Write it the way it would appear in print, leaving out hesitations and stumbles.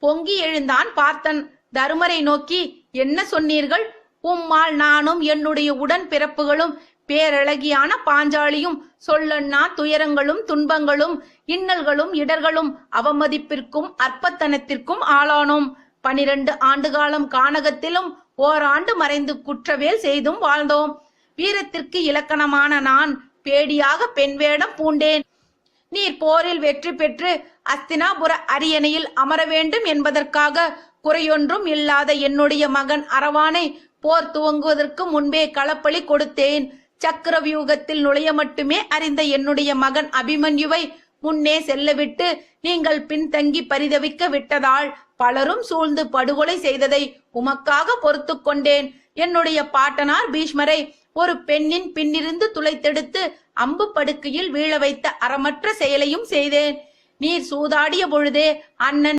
பொங்கி எழுந்தான் பார்த்தன். தருமரை நோக்கி, என்ன சொன்னீர்கள்? உம்மால் நானும் என்னுடைய உடன் பிறப்புகளும் பேரழகியான பாஞ்சாலியும் சொல்லண்ணா துயரங்களும் துன்பங்களும் இன்னல்களும் இடர்களும் அவமதிப்பிற்கும் அற்பத்தனத்திற்கும் ஆளானோம். 12 ஆண்டுகாலம் கானகத்திலும் ஓராண்டு மறைந்து குற்றவேல் செய்தும் வாழ்ந்தோம். வீரத்திற்கு இலக்கணமான நான் பேடியாக பெண் வேடம் பூண்டேன். நீர் போரில் வெற்றி பெற்று அஸ்தினாபுர அரியணையில் அமர வேண்டும் என்பதற்காக குறையொன்றும் இல்லாத என்னுடைய மகன் அரவானை போர் துவங்குவதற்கு முன்பே களப்பலி கொடுத்தேன். சக்கரவியூகத்தில் நுழைய மட்டுமே அறிந்த என்னுடைய மகன் அபிமன்யுவை முன்னே செல்லவிட்டு நீங்கள் பின்தங்கி பரிதவிக்க விட்டதால் பலரும் சூழ்ந்து படுகொலை செய்ததை உமக்காக பொறுத்து கொண்டேன். என்னுடைய பாட்டனார் பீஷ்மரை ஒரு பெண்ணின் பின்னிருந்து துளைத்தெடுத்து அம்பு படுக்கையில் வீழ வைத்த அறமற்ற செயலையும் செய்தேன். நீர் சூதாடிய பொழுதே அண்ணன்